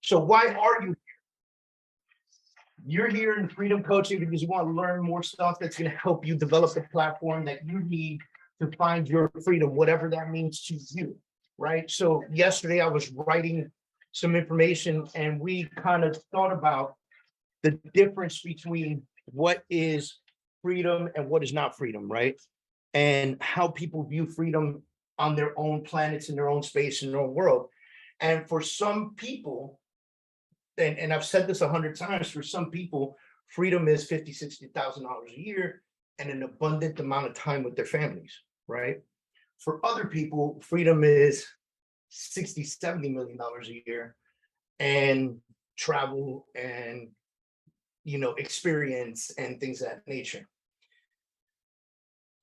So why are you? You're here in Freedom Coaching because you want to learn more stuff that's going to help you develop the platform that you need to find your freedom, whatever that means to you, right? So yesterday I was writing some information and we kind of thought about the difference between what is freedom and what is not freedom, right? And how people view freedom on their own planets, in their own space, in their own world. And for some people, and I've said this 100 times, for some people, freedom is $50,000, $60,000 a year and an abundant amount of time with their families, right? For other people, freedom is 60, $70 million a year and travel and experience and things of that nature.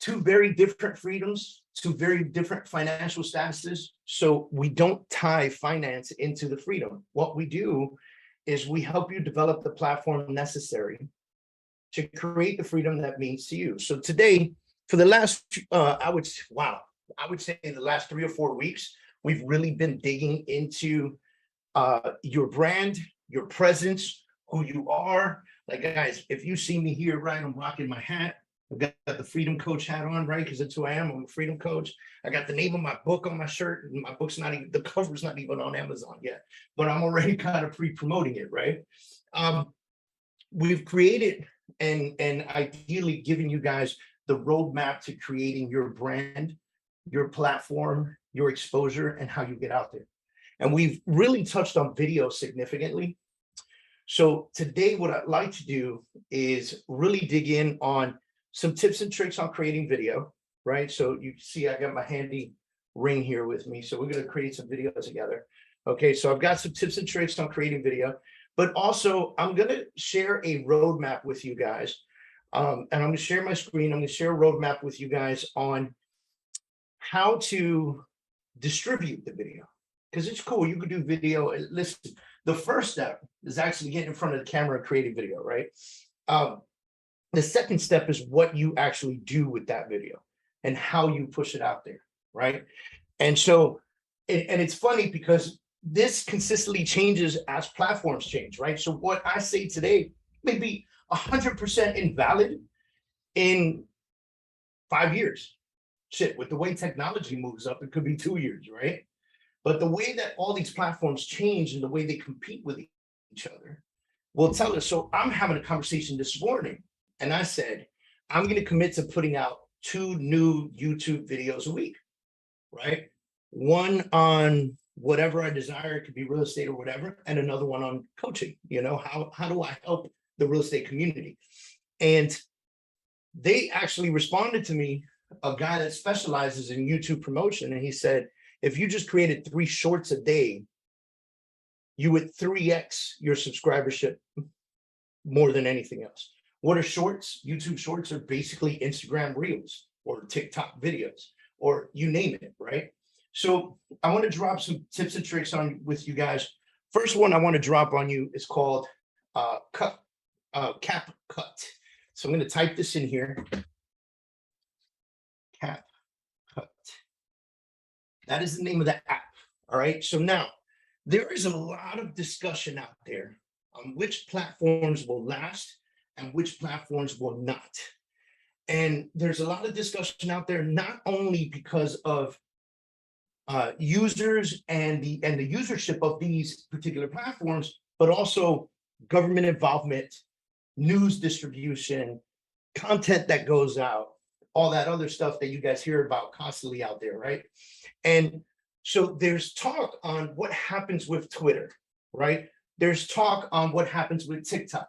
Two very different freedoms, two very different financial statuses. So we don't tie finance into the freedom. What we do is we help you develop the platform necessary to create the freedom that means to you. So today, for the last, I would say the last 3 or 4 weeks, we've really been digging into your brand, your presence, who you are. Like, guys, if you see me here, right, I'm rocking my hat. I've got the Freedom Coach hat on, right? Because that's who I am. I'm a Freedom Coach. I got the name of my book on my shirt, and my book's not even, the cover's not even on Amazon yet, but I'm already kind of pre-promoting it, right? We've created and ideally giving you guys the roadmap to creating your brand, your platform, your exposure, and how you get out there. And we've really touched on video significantly. So today, what I'd like to do is really dig in on some tips and tricks on creating video, right? So you see, I got my handy ring here with me. So we're going to create some video together. Okay, so I've got some tips and tricks on creating video, but also I'm going to share a roadmap with you guys. And I'm going to share my screen. I'm going to share a roadmap with you guys on how to distribute the video. Because it's cool, you could do video. Listen, the first step is actually getting in front of the camera and creating video, right? The second step is what you actually do with that video and how you push it out there, right? And so, and it's funny because this consistently changes as platforms change, right? So what I say today may be 100% invalid in 5 years. Shit, with the way technology moves up, it could be 2 years, right? But the way that all these platforms change and the way they compete with each other will tell us. So I'm having a conversation this morning and I said, I'm going to commit to putting out 2 new YouTube videos a week, right? One on whatever I desire, it could be real estate or whatever, and another one on coaching, how do I help the real estate community? And they actually responded to me, a guy that specializes in YouTube promotion, and he said, if you just created 3 shorts a day, you would 3x your subscribership more than anything else. What are shorts? YouTube shorts are basically Instagram reels or TikTok videos, or you name it, right? So I want to drop some tips and tricks on with you guys. First one I want to drop on you is called CapCut. So I'm going to type this in here. CapCut. That is the name of the app. All right. So now there is a lot of discussion out there on which platforms will last and which platforms will not. And there's a lot of discussion out there, not only because of users and the usership of these particular platforms, but also government involvement, news distribution, content that goes out, all that other stuff that you guys hear about constantly out there, right? And so there's talk on what happens with Twitter, right? There's talk on what happens with TikTok.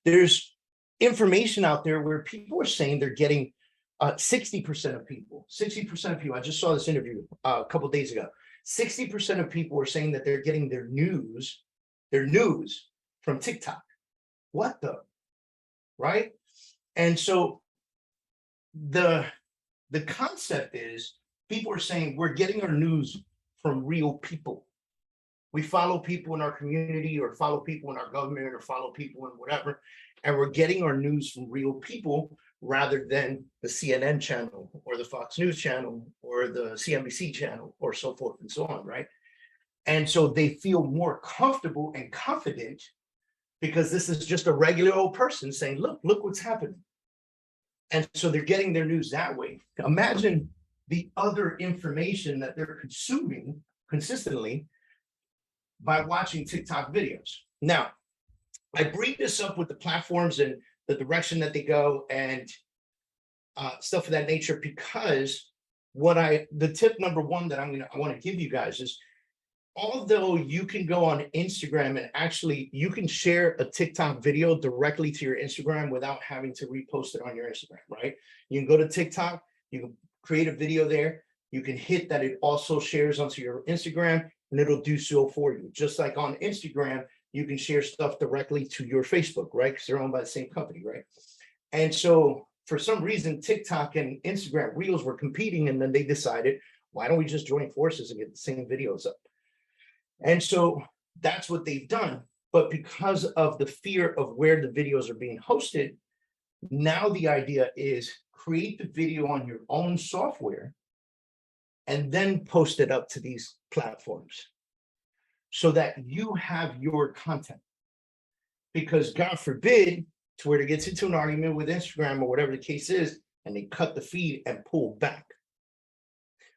There's information out there where people are saying they're getting 60% of people, I just saw this interview a couple of days ago. 60% of people are saying that they're getting their news from TikTok. What the, right? And so the concept is people are saying we're getting our news from real people. We follow people in our community or follow people in our government or follow people in whatever, and we're getting our news from real people rather than the CNN channel or the Fox News channel or the CNBC channel or so forth and so on, right? And so they feel more comfortable and confident because this is just a regular old person saying, look what's happening. And so they're getting their news that way. Imagine the other information that they're consuming consistently by watching TikTok videos. Now, I bring this up with the platforms and the direction that they go and stuff of that nature, because the tip number one that I want to give you guys is, although you can go on Instagram and actually you can share a TikTok video directly to your Instagram without having to repost it on your Instagram, right? You can go to TikTok, you can create a video there, you can hit that it also shares onto your Instagram, and it'll do so for you. Just like on Instagram, you can share stuff directly to your Facebook, right? Because they're owned by the same company, right? And so for some reason, TikTok and Instagram Reels were competing, and then they decided, why don't we just join forces and get the same videos up? And so that's what they've done. But because of the fear of where the videos are being hosted, now the idea is create the video on your own software and then post it up to these platforms so that you have your content. Because God forbid, to where it gets into an argument with Instagram or whatever the case is, and they cut the feed and pull back.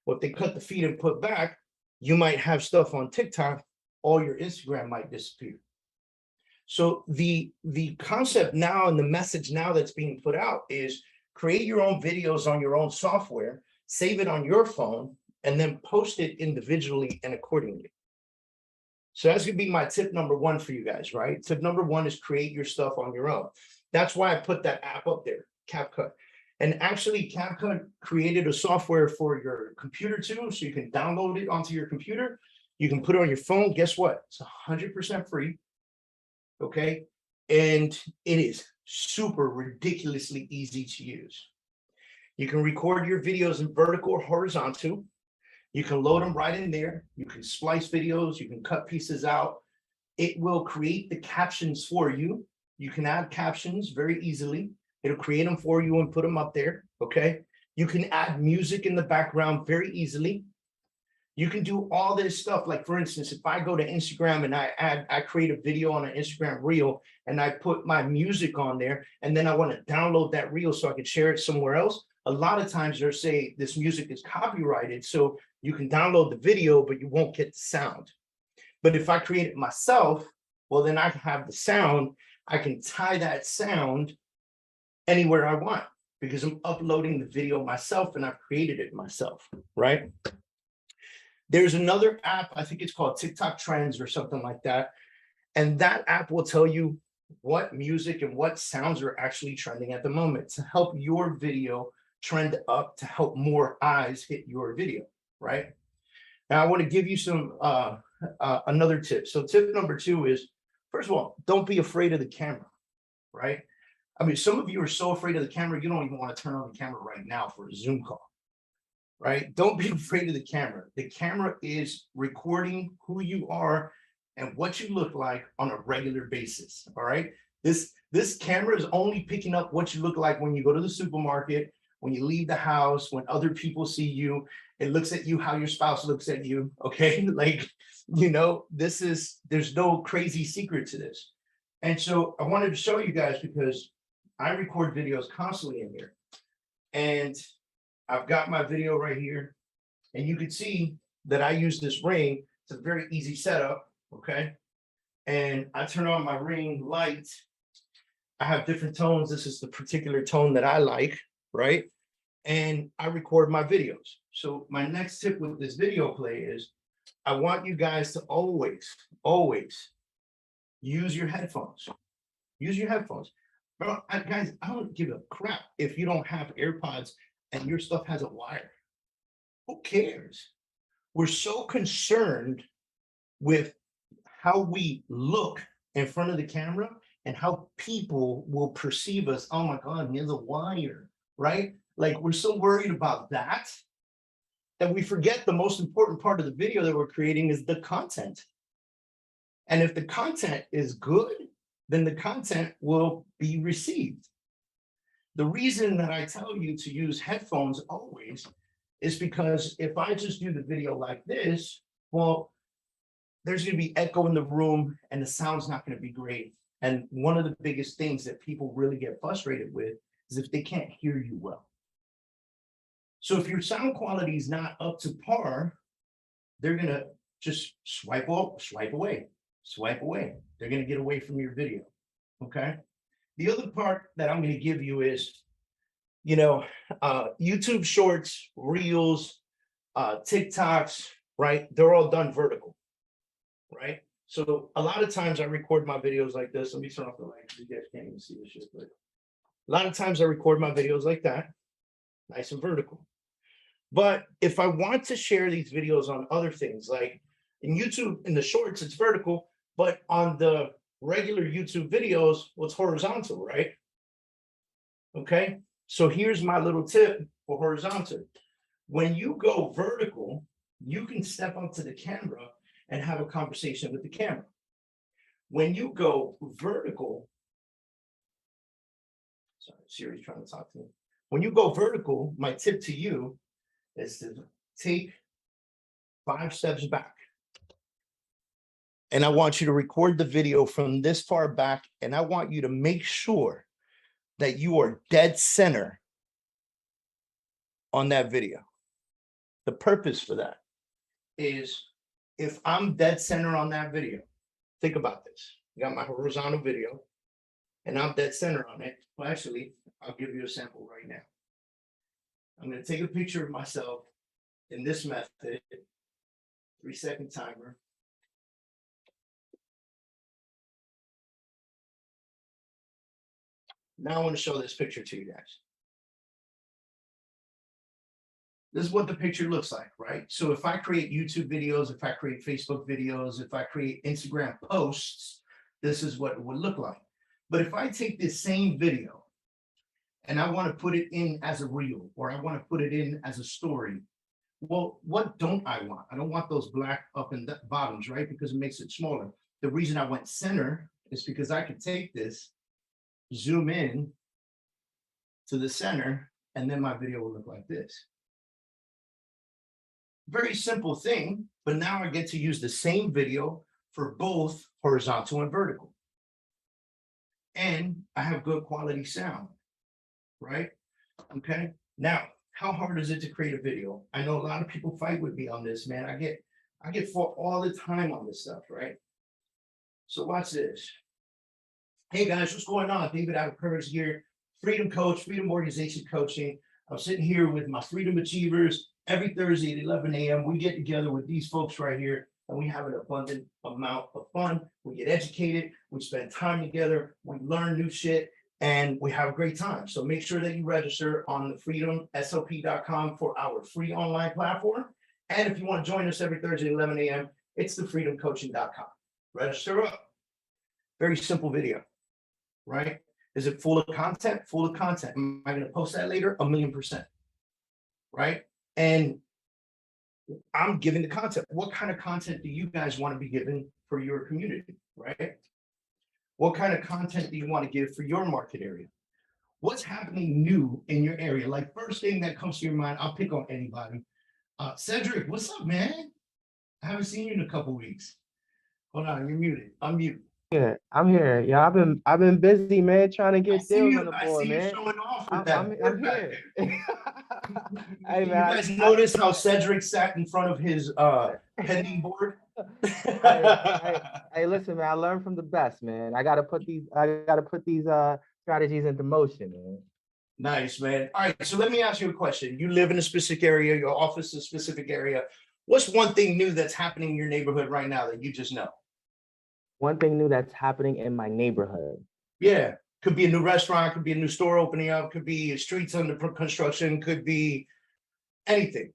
Well, if they cut the feed and put back, you might have stuff on TikTok, all your Instagram might disappear. So the concept now and the message now that's being put out is create your own videos on your own software, save it on your phone, and then post it individually and accordingly. So that's gonna be my tip number one for you guys, right? Tip number one is create your stuff on your own. That's why I put that app up there, CapCut. And actually, CapCut created a software for your computer too, so you can download it onto your computer. You can put it on your phone. Guess what? It's 100% free, okay? And it is super ridiculously easy to use. You can record your videos in vertical or horizontal. You can load them right in there. You can splice videos. You can cut pieces out. It will create the captions for you. You can add captions very easily. It'll create them for you and put them up there, okay? You can add music in the background very easily. You can do all this stuff. Like, for instance, if I go to Instagram and I create a video on an Instagram reel and I put my music on there, and then I want to download that reel so I can share it somewhere else, a lot of times they'll say this music is copyrighted, so you can download the video, but you won't get the sound. But if I create it myself, well, then I can have the sound. I can tie that sound anywhere I want because I'm uploading the video myself and I've created it myself, right? There's another app, I think it's called TikTok Trends or something like that. And that app will tell you what music and what sounds are actually trending at the moment to help your video trend up, to help more eyes hit your video, right? Now I want to give you some another tip. So tip number two is, first of all, don't be afraid of the camera, right? I mean, some of you are so afraid of the camera, you don't even want to turn on the camera right now for a Zoom call, right? Don't be afraid of the camera. The camera is recording who you are and what you look like on a regular basis, all right? This camera is only picking up what you look like when you go to the supermarket, when you leave the house, when other people see you. It looks at you how your spouse looks at you, okay? Like, you know, there's no crazy secret to this. And so I wanted to show you guys because I record videos constantly in here. And I've got my video right here. And you can see that I use this ring. It's a very easy setup, okay? And I turn on my ring light. I have different tones. This is the particular tone that I like, right? And I record my videos. So my next tip with this video play is I want you guys to always use your headphones. Use your headphones. But guys, I don't give a crap if you don't have AirPods and your stuff has a wire. Who cares? We're so concerned with how we look in front of the camera and how people will perceive us. Oh my God, he has a wire, right? Like, we're so worried about that we forget the most important part of the video that we're creating is the content. And if the content is good, then the content will be received. The reason that I tell you to use headphones always is because if I just do the video like this, well, there's going to be echo in the room and the sound's not going to be great. And one of the biggest things that people really get frustrated with is if they can't hear you well. So if your sound quality is not up to par, they're going to just swipe away. They're going to get away from your video. Okay. The other part that I'm going to give you is, YouTube shorts, reels, TikToks, right? They're all done vertical, right? So a lot of times I record my videos like this. Let me turn off the light. You guys can't even see this shit, but a lot of times I record my videos like that, nice and vertical. But if I want to share these videos on other things, like in YouTube, in the shorts, it's vertical, but on the regular YouTube videos, well, it's horizontal, right? Okay, so here's my little tip for horizontal. When you go vertical, you can step up to the camera and have a conversation with the camera. When you go vertical, sorry, Siri's trying to talk to me. When you go vertical, my tip to you is to take 5 steps back. And I want you to record the video from this far back, and I want you to make sure that you are dead center on that video. The purpose for that is if I'm dead center on that video, think about this. I got my horizontal video and I'm dead center on it. Well, actually, I'll give you a sample right now. I'm going to take a picture of myself in this method, 3-second timer. Now I want to show this picture to you guys. This is what the picture looks like, right? So if I create YouTube videos, if I create Facebook videos, if I create Instagram posts, this is what it would look like. But if I take this same video and I want to put it in as a reel, or I want to put it in as a story, well, what don't I want? I don't want those black up and bottoms, right? Because it makes it smaller. The reason I went center is because I could take this, zoom in to the center, and then my video will look like this. Very simple thing, but now I get to use the same video for both horizontal and vertical. And I have good quality sound, right? Okay. Now, how hard is it to create a video? I know a lot of people fight with me on this, man. I get fought all the time on this stuff, right? So watch this. Hey guys, what's going on? David out of Courage here, Freedom Coach, Freedom Organization Coaching. I'm sitting here with my Freedom Achievers. Every Thursday at 11 a.m. we get together with these folks right here, and we have an abundant amount of fun. We get educated, we spend time together, we learn new shit, and we have a great time. So make sure that you register on the freedomsop.com for our free online platform. And if you want to join us every Thursday at 11 a.m., it's thefreedomcoaching.com. Register up. Very simple video, right? Is it full of content? Full of content. Am I going to post that later? 1,000,000%, right? And I'm giving the content. What kind of content do you guys want to be given for your community, right? What kind of content do you want to give for your market area? What's happening new in your area? Like first thing that comes to your mind, I'll pick on anybody. Cedric, what's up, man? I haven't seen you in a couple weeks. Hold on, you're muted. Unmute. Yeah, I'm here. Yeah, I've been busy, man, trying to get deals on the board, man. I see you showing off with that I'm board back here. there. Hey, You man, guys notice how Cedric sat in front of his pending board? Hey, listen, man, I learned from the best, man. I gotta put these strategies into motion, man. Nice, man. All right, so let me ask you a question. You live in a specific area, your office is a specific area. What's one thing new that's happening in your neighborhood right now that you just know? One thing new that's happening in my neighborhood. Yeah, could be a new restaurant, could be a new store opening up, could be streets under construction, could be anything.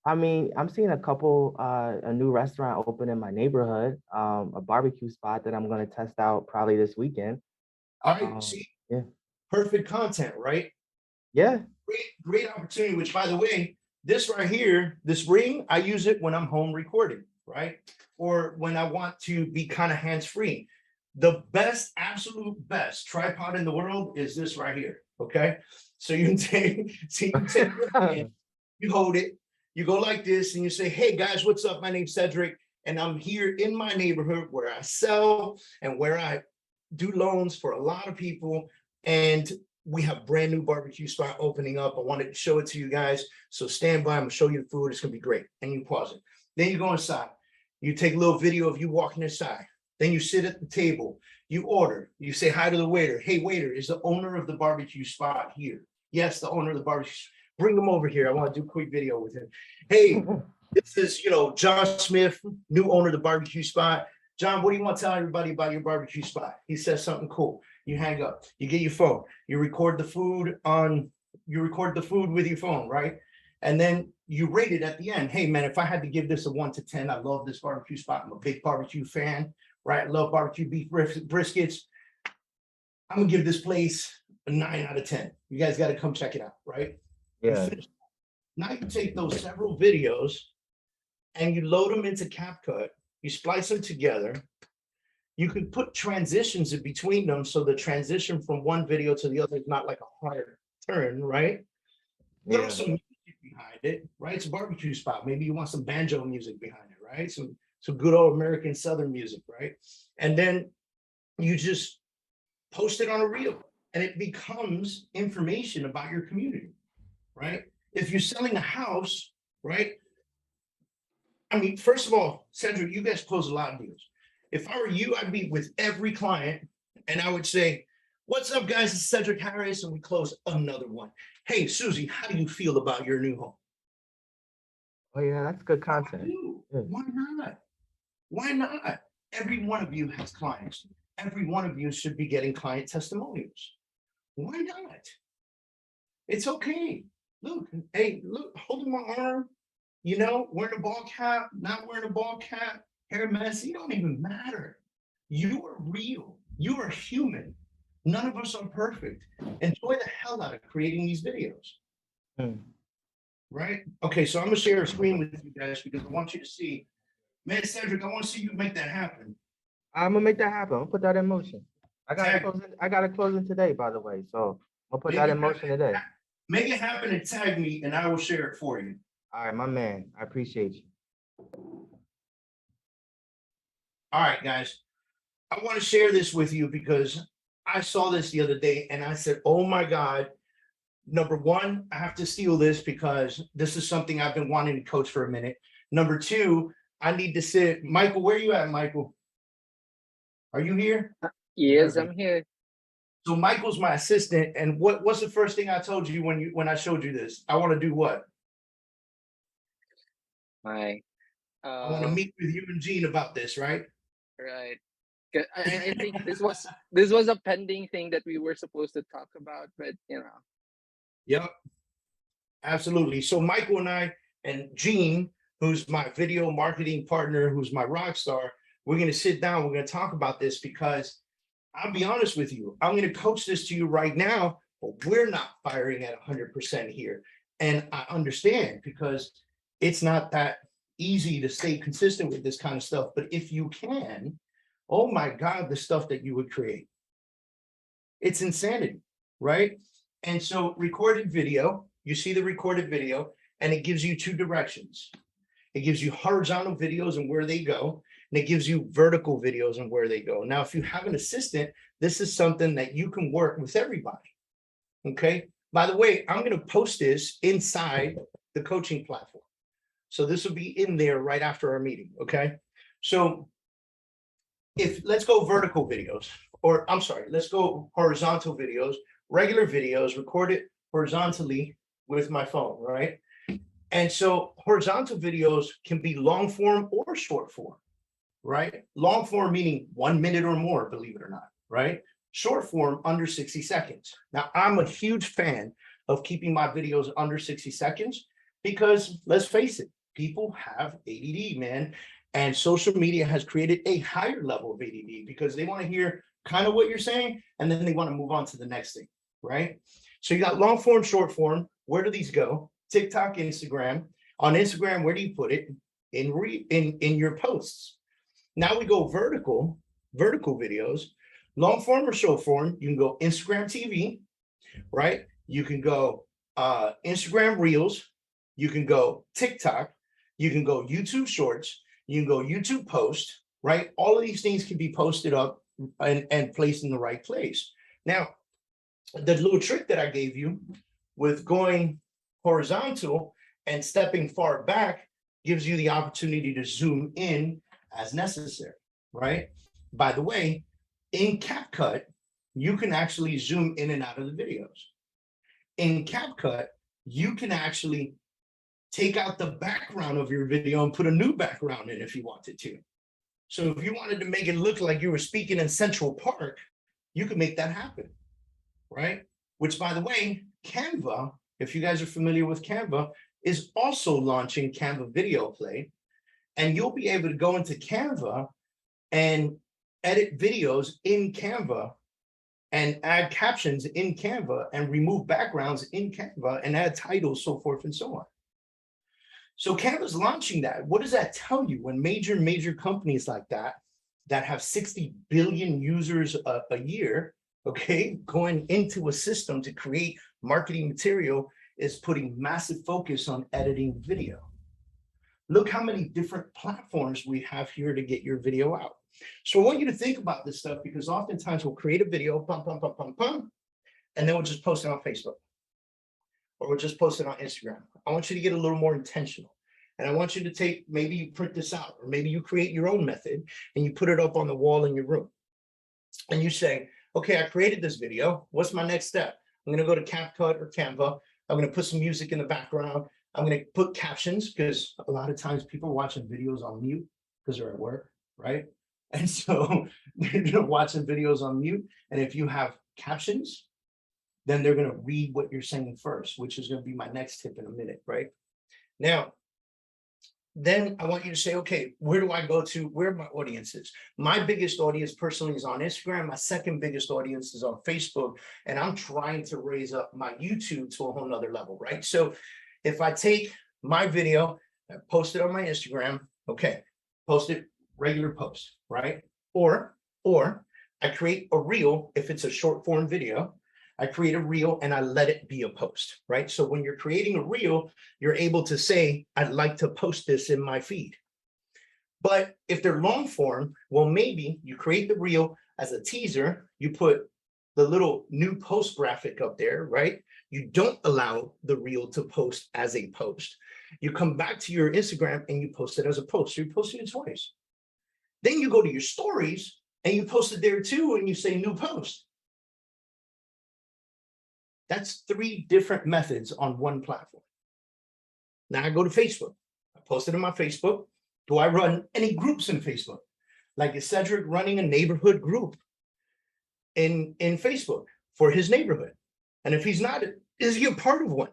I mean, I'm seeing a new restaurant open in my neighborhood, a barbecue spot that I'm gonna test out probably this weekend. All right, see, yeah, perfect content, right? yeah. Great opportunity, which by the way, this right here, this ring, I use it when I'm home recording, right? Or when I want to be kind of hands-free. The best, absolute best tripod in the world is this right here, okay? So you can take, you hold it, you go like this and you say, hey guys, what's up? My name's Cedric. And I'm here in my neighborhood where I sell and where I do loans for a lot of people. And we have brand new barbecue spot opening up. I wanted to show it to you guys. So stand by, I'm gonna show you the food. It's gonna be great. And you pause it. Then you go inside. You take a little video of you walking inside. Then you sit at the table. You order. You say hi to the waiter. Hey, waiter, is the owner of the barbecue spot here? Yes, the owner of the barbecue. Bring him over here. I want to do a quick video with him. Hey, this is, John Smith, new owner of the barbecue spot. John, what do you want to tell everybody about your barbecue spot? He says something cool. You hang up. You get your phone. You record the food with your phone, right? And then you rate it at the end. Hey, man, if I had to give this a 1 to 10, I love this barbecue spot. I'm a big barbecue fan, right? I love barbecue beef briskets. I'm going to give this place a 9 out of 10. You guys got to come check it out, right? Yeah. Now you take those several videos and you load them into CapCut. You splice them together. You can put transitions in between them, so the transition from one video to the other is not like a hard turn, right? Throw some music behind it, right? It's a barbecue spot. Maybe you want some banjo music behind it, right? Some good old American Southern music, right? And then you just post it on a reel, and it becomes information about your community, right? If you're selling a house, right? I mean, first of all, Cedric, you guys close a lot of deals. If I were you, I'd be with every client and I would say, what's up, guys? It's Cedric Harris, and we close another one. Hey, Susie, how do you feel about your new home? Oh, yeah, that's good content. Why not? Why not? Every one of you has clients. Every one of you should be getting client testimonials. Why not? It's okay. Look, hey, look, holding my arm, wearing a ball cap, not wearing a ball cap, hair messy, don't even matter. You are real. You are human. None of us are perfect. Enjoy the hell out of creating these videos. Right? Okay, so I'm gonna share a screen with you guys because I want you to see. Man, Cedric, I want to see you make that happen. I'm gonna make that happen. I'll put that in motion. I got it closing today, by the way. So I'll put that in motion today. Make it happen and tag me, and I will share it for you. All right, my man. I appreciate you. All right, guys. I want to share this with you because I saw this the other day and I said, oh my God, number one, I have to steal this because this is something I've been wanting to coach for a minute. Number two, I need to sit. Michael, where are you at, Michael? Are you here? Yes, I'm here. So Michael's my assistant. And what's the first thing I told you when I showed you this? I want to do what? I want to meet with you and Gene about this, right? Right. I think this was a pending thing that we were supposed to talk about, but Yep. Absolutely. So Michael and I and Gene, who's my video marketing partner, who's my rock star, we're going to sit down. We're going to talk about this because I'll be honest with you. I'm going to coach this to you right now, but we're not firing at 100% here. And I understand because it's not that easy to stay consistent with this kind of stuff. But if you can, oh my God, the stuff that you would create. It's insanity, right? And so recorded video, you see the recorded video, and it gives you two directions. It gives you horizontal videos and where they go, and it gives you vertical videos and where they go. Now, if you have an assistant, this is something that you can work with everybody, okay? By the way, I'm going to post this inside the coaching platform. So this will be in there right after our meeting, okay? So let's go vertical videos, or I'm sorry, let's go horizontal videos, regular videos, recorded horizontally with my phone, right? And so horizontal videos can be long form or short form, right? Long form meaning 1 minute or more, believe it or not, right? Short form under 60 seconds. Now, I'm a huge fan of keeping my videos under 60 seconds because let's face it, people have ADD, man. And social media has created a higher level of ADD because they want to hear kind of what you're saying, and then they want to move on to the next thing, right? So you got long form, short form. Where do these go? TikTok, Instagram. On Instagram, where do you put it? In your posts. Now we go vertical videos. Long form or short form, you can go Instagram TV, right? You can go Instagram Reels. You can go TikTok. You can go YouTube Shorts. You can go YouTube post, right? All of these things can be posted up and placed in the right place. Now, the little trick that I gave you with going horizontal and stepping far back gives you the opportunity to zoom in as necessary, right? By the way, in CapCut, you can actually zoom in and out of the videos. In CapCut, you can actually take out the background of your video and put a new background in if you wanted to. So if you wanted to make it look like you were speaking in Central Park, you could make that happen, right? Which, by the way, Canva, if you guys are familiar with Canva, is also launching Canva Video Play. And you'll be able to go into Canva and edit videos in Canva and add captions in Canva and remove backgrounds in Canva and add titles, so forth and so on. So Canva's launching that. What does that tell you? When major companies like that have 60 billion users a year, okay, going into a system to create marketing material is putting massive focus on editing video. Look how many different platforms we have here to get your video out. So I want you to think about this stuff, because oftentimes we'll create a video, and then we'll just post it on Facebook, or we'll just post it on Instagram. I want you to get a little more intentional. And I want you to take, maybe you print this out, or maybe you create your own method and you put it up on the wall in your room. And you say, okay, I created this video. What's my next step? I'm going to go to CapCut or Canva. I'm going to put some music in the background. I'm going to put captions, because a lot of times people are watching videos on mute because they're at work, right? And so they're watching videos on mute. And if you have captions, then they're going to read what you're saying first, which is going to be my next tip in a minute, right? Now, then I want you to say, okay, where do I go to? Where are my audiences? My biggest audience personally is on Instagram. My second biggest audience is on Facebook. And I'm trying to raise up my YouTube to a whole nother level, right? So if I take my video and post it on my Instagram, okay, post it, regular post, right? Or I create a reel. If it's a short form video, I create a reel and I let it be a post, right? So when you're creating a reel, you're able to say, I'd like to post this in my feed. But if they're long form, well, maybe you create the reel as a teaser, you put the little new post graphic up there, right? You don't allow the reel to post as a post. You come back to your Instagram and you post it as a post. So you're posting it twice. Then you go to your stories and you post it there too, and you say new post. That's 3 different methods on one platform. Now I go to Facebook. I post it on my Facebook. Do I run any groups in Facebook? Like, is Cedric running a neighborhood group in Facebook for his neighborhood? And if he's not, is he a part of one?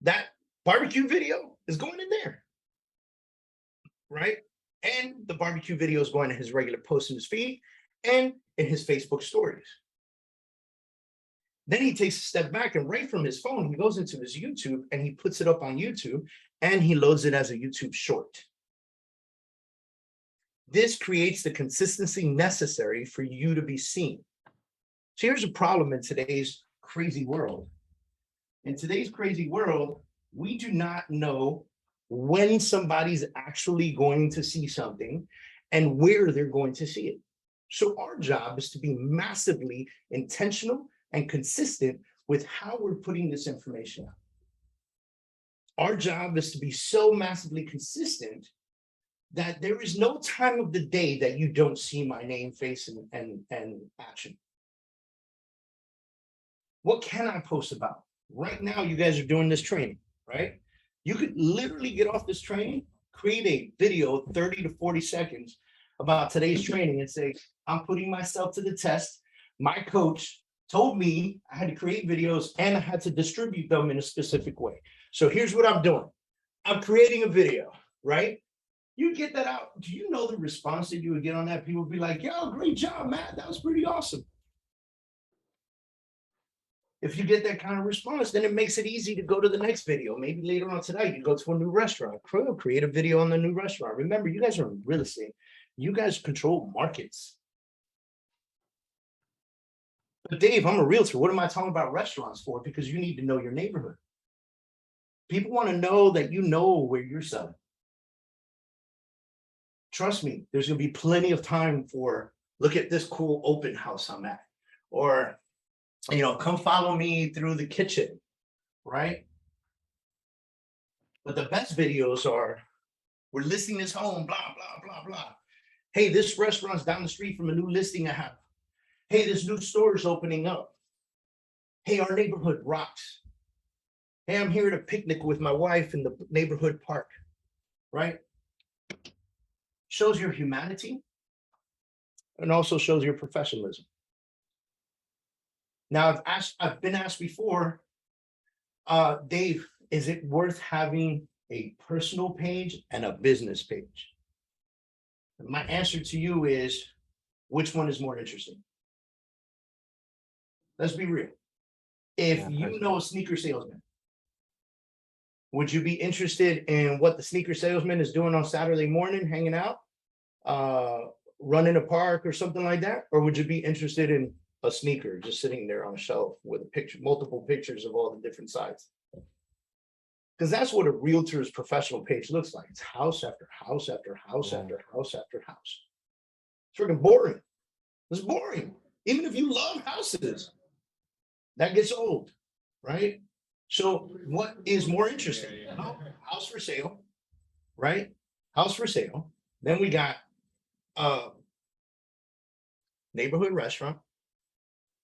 That barbecue video is going in there, right? And the barbecue video is going to his regular post in his feed and in his Facebook stories. Then he takes a step back, and right from his phone, he goes into his YouTube and he puts it up on YouTube and he loads it as a YouTube short. This creates the consistency necessary for you to be seen. So here's a problem in today's crazy world. In today's crazy world, we do not know when somebody's actually going to see something and where they're going to see it. So our job is to be massively intentional and consistent with how we're putting this information out. Our job is to be so massively consistent that there is no time of the day that you don't see my name, face, and action. What can I post about? Right now, you guys are doing this training, right? You could literally get off this training, create a video 30 to 40 seconds about today's training and say, I'm putting myself to the test. My coach told me I had to create videos and I had to distribute them in a specific way. So here's what I'm doing. I'm creating a video, right? You get that out. Do you know the response that you would get on that? People would be like, yo, great job, Matt. That was pretty awesome. If you get that kind of response, then it makes it easy to go to the next video. Maybe later on tonight, you go to a new restaurant, create a video on the new restaurant. Remember, you guys are in real estate. You guys control markets. But Dave, I'm a realtor. What am I talking about restaurants for? Because you need to know your neighborhood. People want to know that you know where you're selling. trust me, there's gonna be plenty of time for, look at this cool open house I'm at. Or, come follow me through the kitchen, right? But the best videos are, we're listing this home, blah, blah, blah, blah. Hey, this restaurant's down the street from a new listing I have. Hey, this new store is opening up. Hey, our neighborhood rocks. Hey, I'm here to picnic with my wife in the neighborhood park, right? Shows your humanity and also shows your professionalism. Now, I've been asked before, Dave, is it worth having a personal page and a business page? And my answer to you is, which one is more interesting? Let's be real. If Yeah, you know a sneaker salesman, would you be interested in what the sneaker salesman is doing on Saturday morning, hanging out, running a park or something like that? Or would you be interested in a sneaker just sitting there on a shelf with a picture, multiple pictures of all the different sides? Because that's what a realtor's professional page looks like. It's house after house after house Yeah. after house after house. It's freaking boring. It's boring. Even if you love houses, that gets old, right? So what is more interesting? Well, house for sale, right? House for sale. Then we got neighborhood restaurant.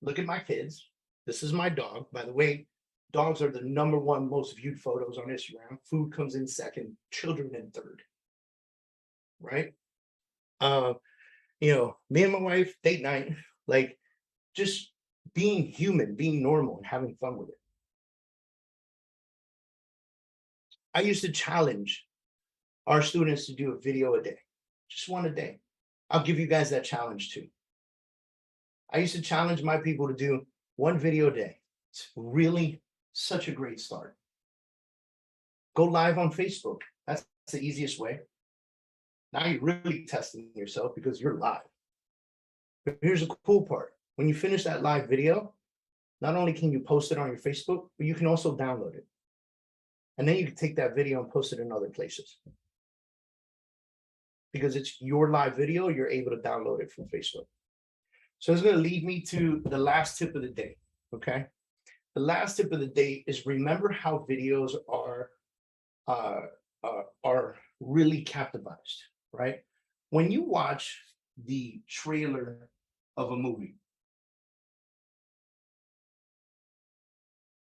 Look at my kids. This is my dog. By the way, dogs are the #1 most viewed photos on Instagram. Food comes in second, children in third. Right? Me and my wife, date night, like just being human, being normal, and having fun with it. I used to challenge our students to do a video a day, just one a day. I'll give you guys that challenge too. I used to challenge my people to do one video a day. It's really such a great start. Go live on Facebook. That's the easiest way. Now you're really testing yourself because you're live. But here's the cool part. When you finish that live video, not only can you post it on your Facebook, but you can also download it. And then you can take that video and post it in other places. Because it's your live video, you're able to download it from Facebook. So it's going to lead me to the last tip of the day, okay? The last tip of the day is remember how videos are really captivized, right? When you watch the trailer of a movie,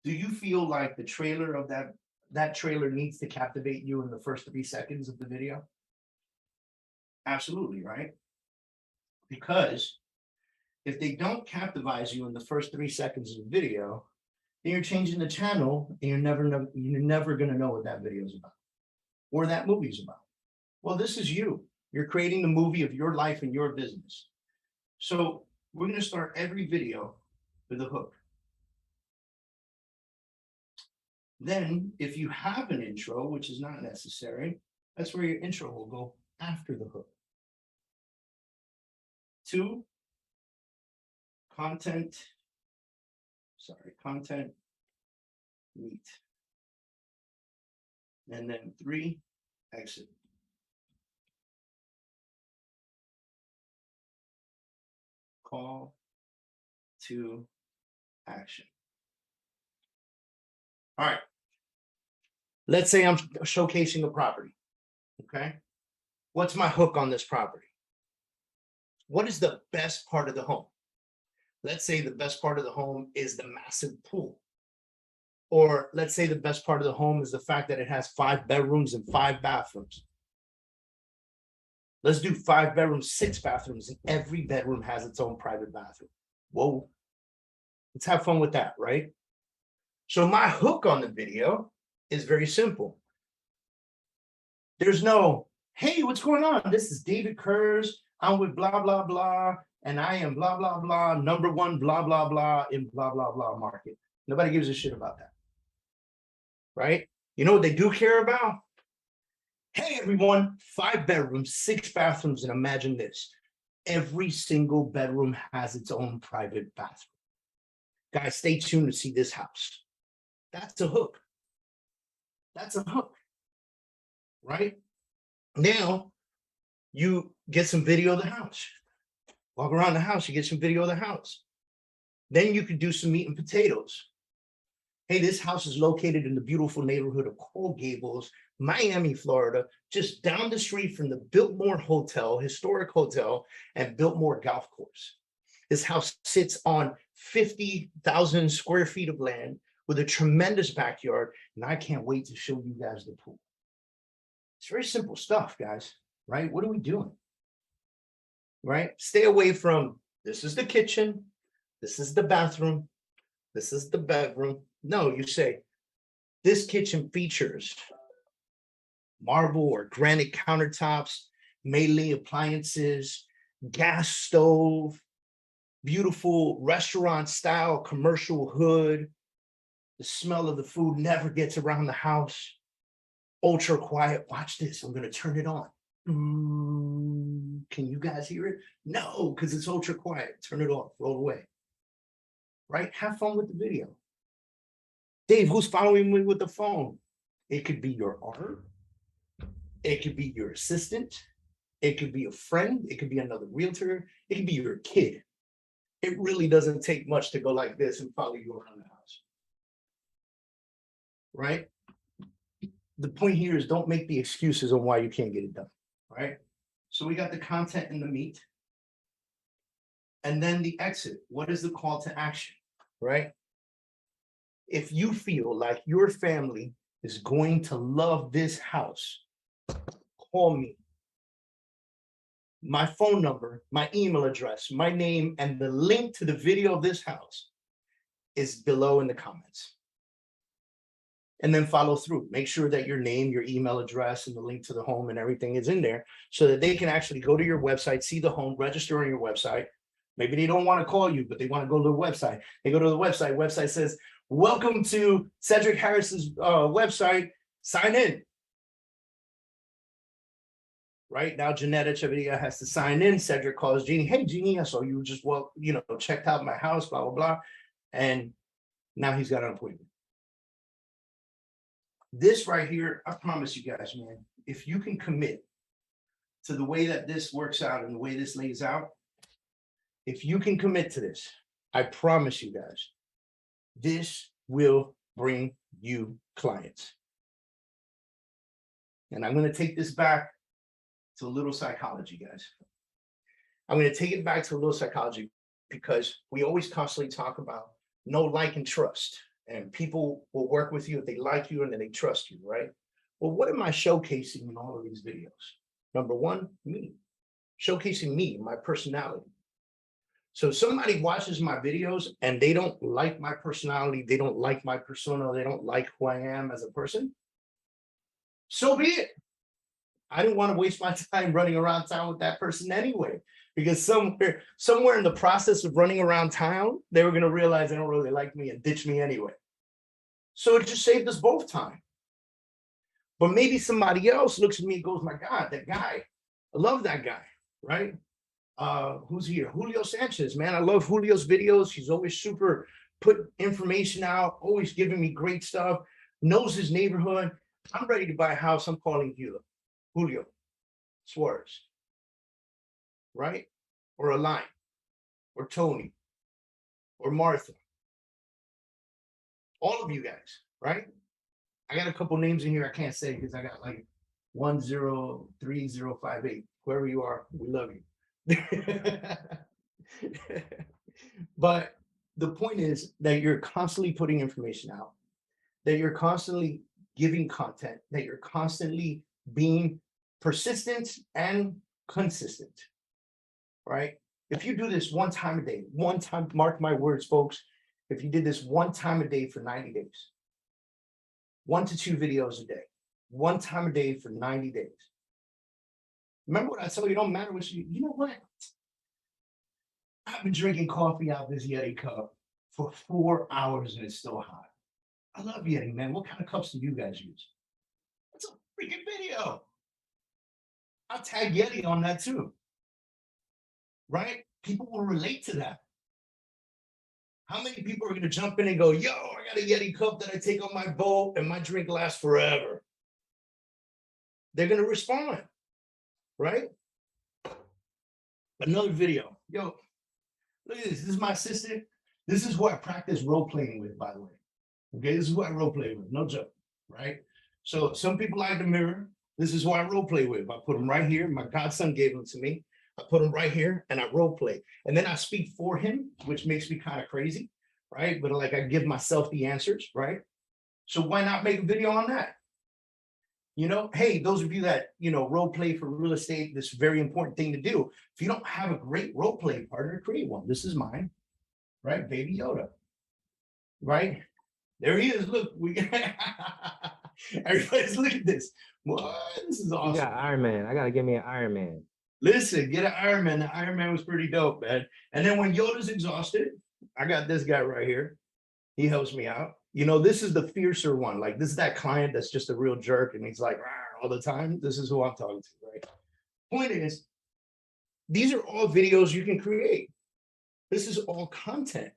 do you feel like the trailer of that trailer needs to captivate you in the first 3 seconds of the video? Absolutely, right? Because if they don't captivate you in the first 3 seconds of the video, then you're changing the channel and you're never going to know what that video is about or that movie is about. Well, this is you. You're creating the movie of your life and your business. So we're going to start every video with a hook. Then if you have an intro, which is not necessary, that's where your intro will go after the hook. 2, content meet. And then 3, exit. Call to action. All right. Let's say I'm showcasing a property. Okay. What's my hook on this property? What is the best part of the home? Let's say the best part of the home is the massive pool. Or let's say the best part of the home is the fact that it has 5 bedrooms and 5 bathrooms. Let's do 5 bedrooms, 6 bathrooms, and every bedroom has its own private bathroom. Whoa. Let's have fun with that, right? So my hook on the video is very simple. There's no, hey, what's going on? This is David Kurz. I'm with blah, blah, blah. And I am blah, blah, blah, #1, blah, blah, blah in blah, blah, blah market. Nobody gives a shit about that. Right? You know what they do care about? Hey, everyone, 5 bedrooms, 6 bathrooms. And imagine this. Every single bedroom has its own private bathroom. Guys, stay tuned to see this house. That's a hook. That's a hook. Right? Now, You get some video of the house. Walk around the house, you get some video of the house. Then you could do some meat and potatoes. Hey, this house is located in the beautiful neighborhood of Coral Gables, Miami, Florida, just down the street from the Biltmore Hotel, historic hotel, and Biltmore Golf Course. This house sits on 50,000 square feet of land with a tremendous backyard, and I can't wait to show you guys the pool. It's very simple stuff, guys, right? What are we doing? Right? Stay away from, this is the kitchen, this is the bathroom, this is the bedroom. No, you say, this kitchen features marble or granite countertops, Meili appliances, gas stove, beautiful restaurant style commercial hood. The smell of the food never gets around the house. Ultra quiet. Watch this. I'm going to turn it on. Can you guys hear it? No, because it's ultra quiet. Turn it off. Roll away. Right? Have fun with the video. Dave, who's following me with the phone? It could be your art. It could be your assistant. It could be a friend. It could be another realtor. It could be your kid. It really doesn't take much to go like this and follow you around the house. Right? The point here is don't make the excuses on why you can't get it done. Right? So we got the content and the meat. And then the exit. What is the call to action? Right? If you feel like your family is going to love this house, call me. My phone number, my email address, my name, and the link to the video of this house is below in the comments. And then follow through. Make sure that your name, your email address, and the link to the home and everything is in there so that they can actually go to your website, see the home, register on your website. Maybe they don't want to call you, but they want to go to the website. They go to the website. Website says, welcome to Cedric Harris's website. Sign in. Right now, Janetta Chavarria has to sign in. Cedric calls Jeannie. Hey, Jeannie, I saw you just checked out my house, blah, blah, blah. And now he's got an appointment. This right here, I promise you guys, man, if you can commit to the way that this works out and the way this lays out, if you can commit to this, I promise you guys, this will bring you clients. And I'm going to take this back to a little psychology, guys. I'm going to take it back to a little psychology because we always constantly talk about know, like, and trust. And people will work with you if they like you and then they trust you, right? Well, what am I showcasing in all of these videos? Number one, me. Showcasing me, my personality. So somebody watches my videos and they don't like my personality, they don't like my persona, they don't like who I am as a person. So be it. I didn't want to waste my time running around town with that person anyway, because somewhere in the process of running around town, they were going to realize they don't really like me and ditch me anyway. So it just saved us both time. But maybe somebody else looks at me and goes, my God, that guy, I love that guy, right? Who's here? Julio Sanchez, man. I love Julio's videos. He's always super put information out, always giving me great stuff, knows his neighborhood. I'm ready to buy a house. I'm calling Julio Suarez, right? Or Alain, or Tony, or Martha. All of you guys, right? I got a couple names in here I can't say because I got like 103058. Whoever you are, we love you. But the point is that you're constantly putting information out, that you're constantly giving content, that you're constantly being persistent and consistent, right? If you do this one time a day, one time, mark my words, folks, if you did this one time a day for 90 days, 1 to 2 videos a day, one time a day for 90 days. Remember what I told you, it don't matter what you know what? I've been drinking coffee out of this Yeti cup for 4 hours and it's still hot. I love Yeti, man. What kind of cups do you guys use? It's a freaking video. I'll tag Yeti on that too. Right? People will relate to that. How many people are going to jump in and go, yo, I got a Yeti cup that I take on my boat and my drink lasts forever? They're going to respond, right? Another video. Yo, look at this. This is my assistant. This is who I practice role playing with, by the way. Okay, this is who I role play with. No joke, right? So some people like the mirror. This is who I role play with. I put him right here. My godson gave him to me. I put him right here and I role play. And then I speak for him, which makes me kind of crazy, right? But like I give myself the answers, right? So why not make a video on that? You know, hey, those of you that, you know, role play for real estate, this very important thing to do. If you don't have a great role play partner, create one. This is mine, right? Baby Yoda, right? There he is. Look, we everybody's look at this. What? This is You awesome. got Iron Man. I gotta give me an Iron Man. Listen, get an Iron Man. The Iron Man was pretty dope, man. And then when Yoda's exhausted, I got this guy right here. He helps me out. You know, this is the fiercer one. Like this is that client that's just a real jerk and he's like "Rawr," all the time. This is who I'm talking to, right? Point is, these are all videos you can create. This is all content.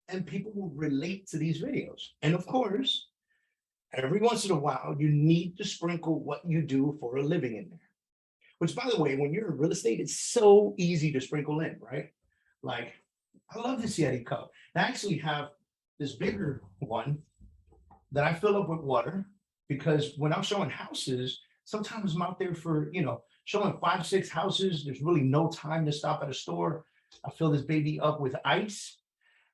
And people will relate to these videos. And of course, every once in a while, you need to sprinkle what you do for a living in there. Which, by the way, when you're in real estate, it's so easy to sprinkle in, right? Like, I love this Yeti cup. I actually have this bigger one that I fill up with water because when I'm showing houses, sometimes I'm out there for, you know, showing 5, 6 houses. There's really no time to stop at a store. I fill this baby up with ice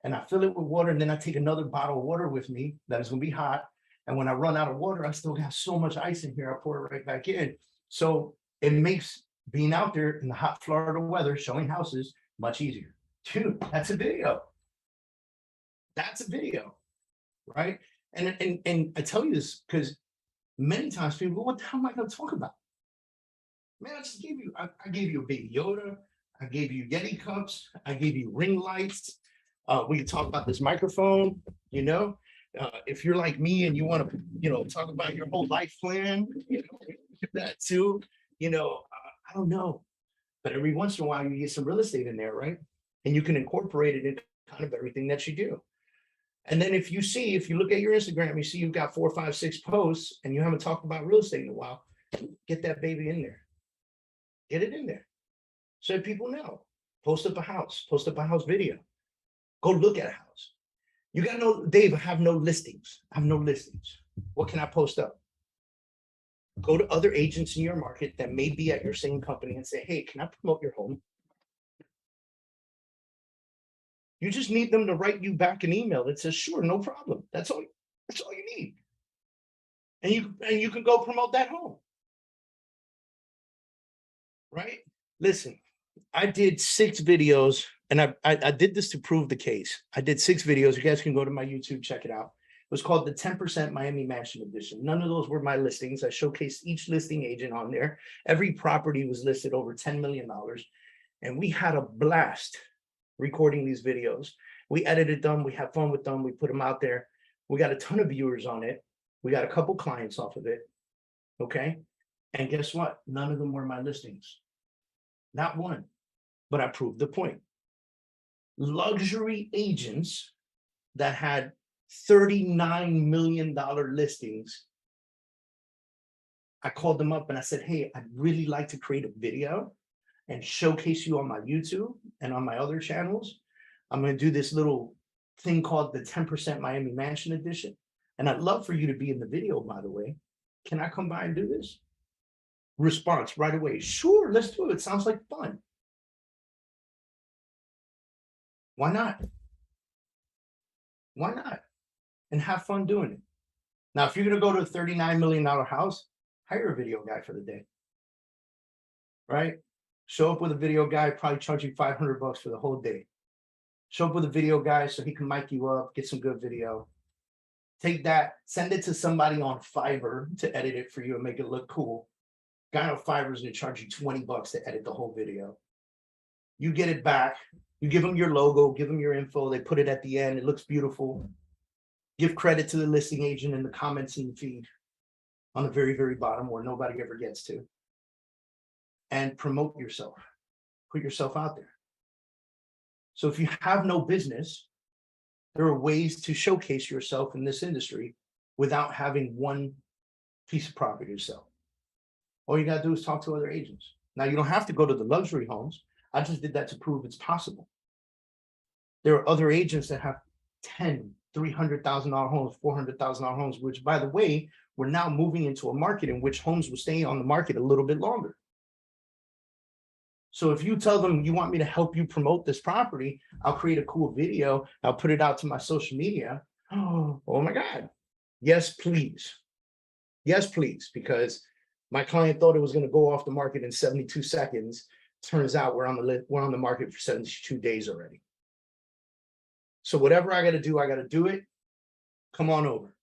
and I fill it with water. And then I take another bottle of water with me that is going to be hot. And when I run out of water, I still have so much ice in here. I pour it right back in. So it makes being out there in the hot Florida weather, showing houses much easier. Dude, that's a video. That's a video, right? And I tell you this because many times people go, what the hell am I going to talk about? Man, I just gave you, I gave you a baby Yoda. I gave you Yeti cups. I gave you ring lights. We can talk about this microphone, you know. If you're like me and you want to, you know, talk about your whole life plan, you know, that too, you know, I don't know. But every once in a while you get some real estate in there, right? And you can incorporate it into kind of everything that you do. And then if you look at your Instagram, you see you've got 4, 5, 6 posts and you haven't talked about real estate in a while, get that baby in there. Get it in there. So that people know. Post up a house video. Go look at a house. You got to know, Dave, I have no listings. I have no listings. What can I post up? Go to other agents in your market that may be at your same company and say, hey, can I promote your home? You just need them to write you back an email that says, sure, no problem. That's all you need. And you can go promote that home. Right? Listen, I did 6 videos and I did this to prove the case. I did 6 videos. You guys can go to my YouTube, check it out. It was called the 10% Miami Mansion Edition. None of those were my listings. I showcased each listing agent on there. Every property was listed over $10 million. And we had a blast recording these videos. We edited them. We had fun with them. We put them out there. We got a ton of viewers on it. We got a couple clients off of it. Okay. And guess what? None of them were my listings. Not one. But I proved the point. Luxury agents that had $39 million listings, I called them up and I said, hey, I'd really like to create a video and showcase you on my YouTube and on my other channels. I'm going to do this little thing called the 10% Miami Mansion Edition. And I'd love for you to be in the video, by the way. Can I come by and do this? Response right away. Sure, let's do it. It sounds like fun. Why not? Why not? And have fun doing it. Now, if you're going to go to a $39 million house, hire a video guy for the day. Right? Show up with a video guy, probably charge you $500 for the whole day. Show up with a video guy so he can mic you up, get some good video. Take that, send it to somebody on Fiverr to edit it for you and make it look cool. Guy on Fiverr is going to charge you $20 to edit the whole video. You get it back. You give them your logo, give them your info. They put it at the end. It looks beautiful. Give credit to the listing agent in the comments in the feed on the very, very bottom where nobody ever gets to. And promote yourself. Put yourself out there. So if you have no business, there are ways to showcase yourself in this industry without having one piece of property to sell. All you got to do is talk to other agents. Now, you don't have to go to the luxury homes. I just did that to prove it's possible. There are other agents that have 10, $300,000 homes, $400,000 homes, which, by the way, we're now moving into a market in which homes will stay on the market a little bit longer. So if you tell them you want me to help you promote this property, I'll create a cool video. I'll put it out to my social media. Oh my God. Yes, please. Yes, please. Because my client thought it was going to go off the market in 72 seconds. Turns out we're on the market for 72 days already. So whatever I got to do it. Come on over.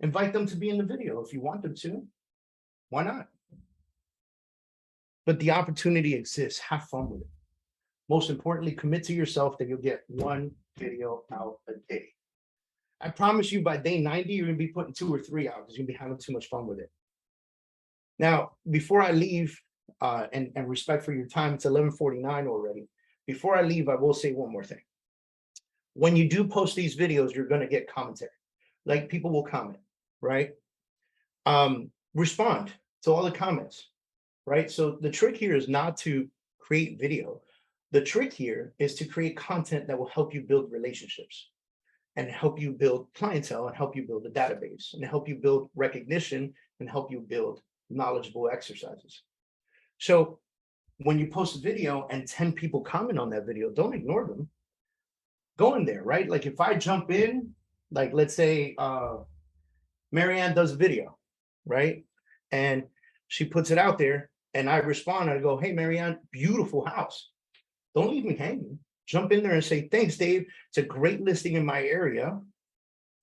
Invite them to be in the video if you want them to. Why not? But the opportunity exists. Have fun with it. Most importantly, commit to yourself that you'll get one video out a day. I promise you by day 90, you're going to be putting 2 or 3 out because you're going to be having too much fun with it. Now, before I leave, and respect for your time, it's 11:49 already. Before I leave, I will say one more thing. When you do post these videos, you're going to get commentary. Like, people will comment, right? Respond to all the comments, right? So the trick here is not to create video. The trick here is to create content that will help you build relationships and help you build clientele and help you build a database and help you build recognition and help you build knowledgeable exercises. So when you post a video and 10 people comment on that video, don't ignore them. Go in there, right? Like if I jump in, like let's say Marianne does a video, right? And she puts it out there and I respond, I go, hey, Marianne, beautiful house. Don't leave me hanging. Jump in there and say, thanks, Dave. It's a great listing in my area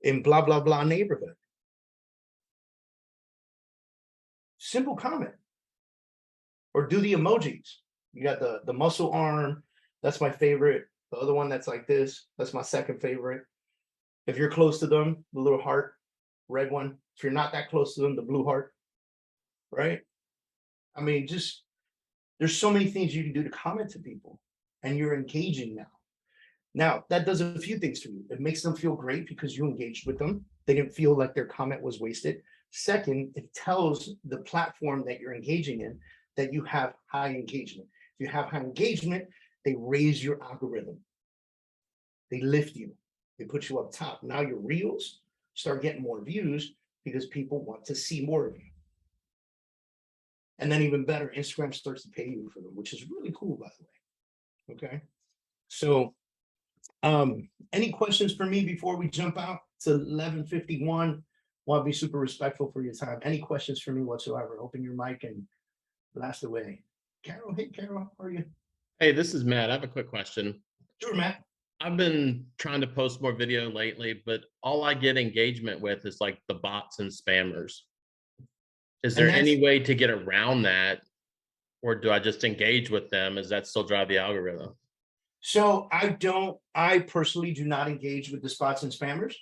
in blah, blah, blah neighborhood. Simple comment. Or do the emojis. You got the muscle arm. That's my favorite. The other one that's like this, that's my second favorite. If you're close to them, the little heart, red one. If you're not that close to them, the blue heart, right? I mean, just, there's so many things you can do to comment to people and you're engaging now. Now, that does a few things for you. It makes them feel great because you engaged with them. They didn't feel like their comment was wasted. Second, it tells the platform that you're engaging in that you have high engagement. If you have high engagement, they raise your algorithm. They lift you. They put you up top. Now your reels start getting more views because people want to see more of you. And then even better, Instagram starts to pay you for them, which is really cool, by the way. Okay. So any questions for me before we jump out? It's 11:51. Want to be super respectful for your time. Any questions for me whatsoever? Open your mic and blast away. Carol, hey Carol, how are you? Hey, this is Matt. I have a quick question. Sure, Matt. I've been trying to post more video lately, but all I get engagement with is like the bots and spammers. Is there any way to get around that? Or do I just engage with them? Does that still drive the algorithm? So I personally do not engage with the spots and spammers.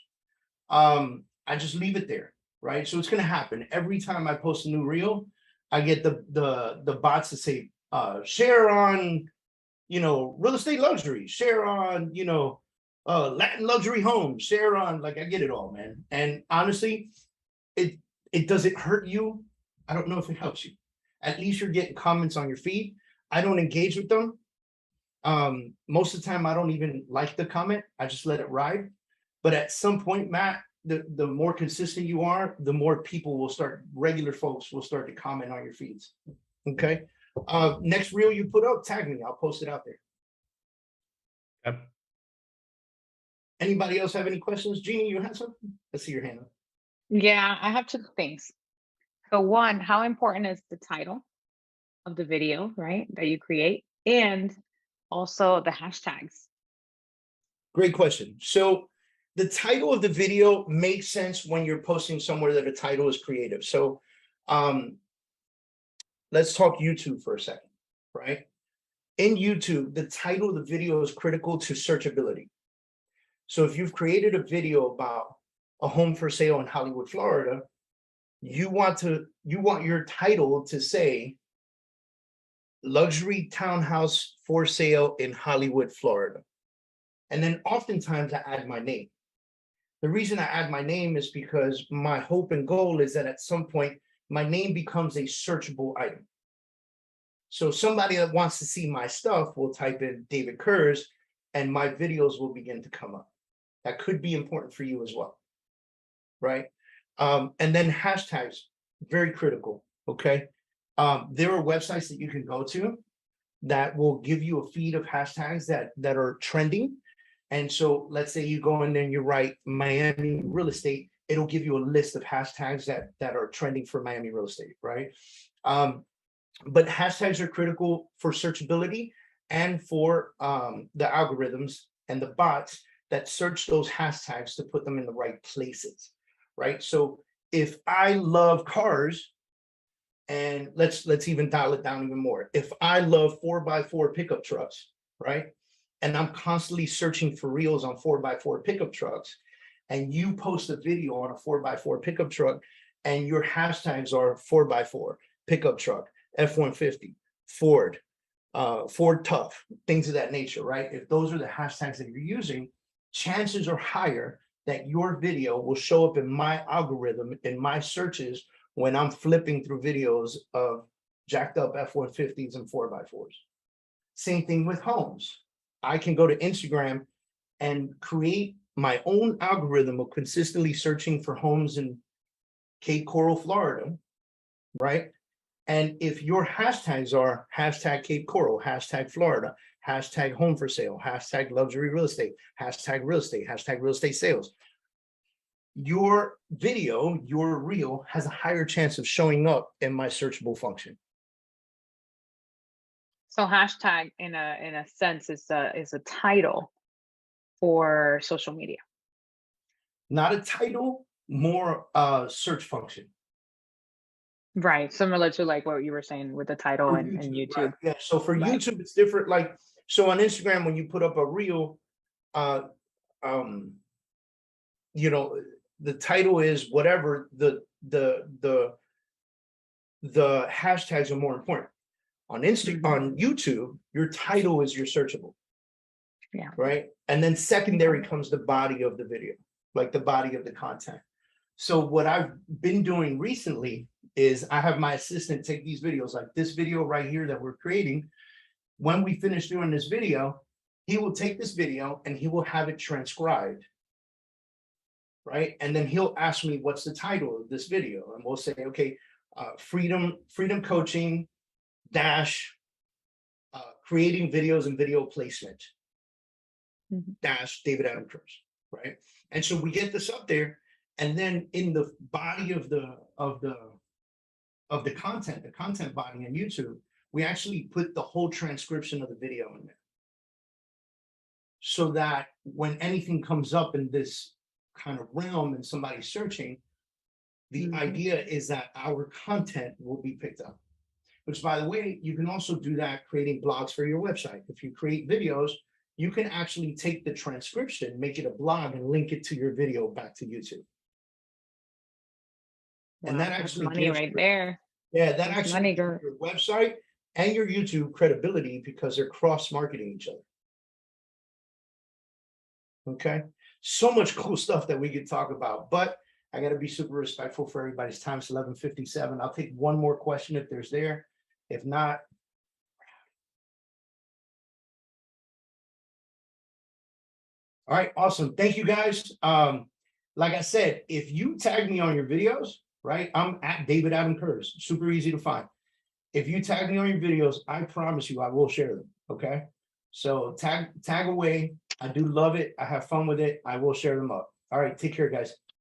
I just leave it there, right? So it's going to happen every time I post a new reel. I get the bots to say share on, real estate luxury, share on, Latin luxury homes, share on, like I get it all, man. And honestly, it doesn't hurt you. I don't know if it helps you. At least you're getting comments on your feed. I don't engage with them. Most of the time I don't even like the comment. I just let it ride. But at some point, Matt, the more consistent you are, the more people will start, regular folks will start to comment on your feeds. Okay. Next reel you put up, tag me. I'll post it out there. Yep. Anybody else have any questions? Jeannie, you have something? Let's see your hand up. Yeah, I have 2 things. So one, how important is the title of the video, right, that you create, and also the hashtags? Great question. So the title of the video makes sense when you're posting somewhere that a title is creative. So let's talk YouTube for a second, right? In YouTube, the title of the video is critical to searchability. So if you've created a video about a home for sale in Hollywood, Florida, you want your title to say luxury townhouse for sale in Hollywood, Florida. And then oftentimes I add my name. The reason I add my name is because my hope and goal is that at some point my name becomes a searchable item. So somebody that wants to see my stuff will type in David Kurz and my videos will begin to come up. That could be important for you as well, right? And then hashtags, very critical, okay? There are websites that you can go to that will give you a feed of hashtags that are trending. And so let's say you go in there and you write Miami real estate, it'll give you a list of hashtags that are trending for Miami real estate, right? But hashtags are critical for searchability and for the algorithms and the bots that search those hashtags to put them in the right places, right? So if I love cars, and let's even dial it down even more. If I love 4x4 pickup trucks, right? And I'm constantly searching for reels on 4x4 pickup trucks, and you post a video on a 4x4 pickup truck, and your hashtags are 4x4 pickup truck, F-150, Ford, Ford Tough, things of that nature, right? If those are the hashtags that you're using, chances are higher that your video will show up in my algorithm, in my searches, when I'm flipping through videos of jacked up F-150s and 4x4s. Same thing with homes. I can go to Instagram and create my own algorithm of consistently searching for homes in Cape Coral, Florida, right? And if your hashtags are hashtag Cape Coral, hashtag Florida, hashtag home for sale, hashtag luxury real estate, hashtag real estate sales, your video, your reel has a higher chance of showing up in my searchable function. So hashtag in a sense is a title for social media. Not a title, more search function. Right. Similar to like what you were saying with the title For and YouTube. right? Yeah. So for Right. YouTube, it's different. Like, so on Instagram, when you put up a reel, you know, the title is whatever, the hashtags are more important. On on YouTube, your title is your searchable. Yeah. Right. And then secondary comes the body of the video, like the body of the content. So what I've been doing recently is I have my assistant take these videos, like this video right here that we're creating. When we finish doing this video, he will take this video and he will have it transcribed. Right. And then he'll ask me, what's the title of this video? And we'll say, okay, freedom coaching dash creating videos and video placement dash David Adam Kurz, right? And so we get this up there, and then in the body of the content, the content body on YouTube, we actually put the whole transcription of the video in there, so that when anything comes up in this kind of realm and somebody's searching, the idea is that our content will be picked up. Which, by the way, you can also do that creating blogs for your website. If you create videos, you can actually take the transcription, make it a blog, and link it to your video back to YouTube. And that actually money gives right there. Yeah, that That's actually money, gives girl. your website and your YouTube credibility because they're cross-marketing each other. Okay, so much cool stuff that we could talk about, but I got to be super respectful for everybody's time. It's 11:57. I'll take one more question if there's there. If not, all right, awesome. Thank you guys. Like I said, if you tag me on your videos, right? I'm at David Adam Kurz. Super easy to find. If you tag me on your videos, I promise you I will share them. Okay. So tag away. I do love it. I have fun with it. I will share them up. All right. Take care, guys.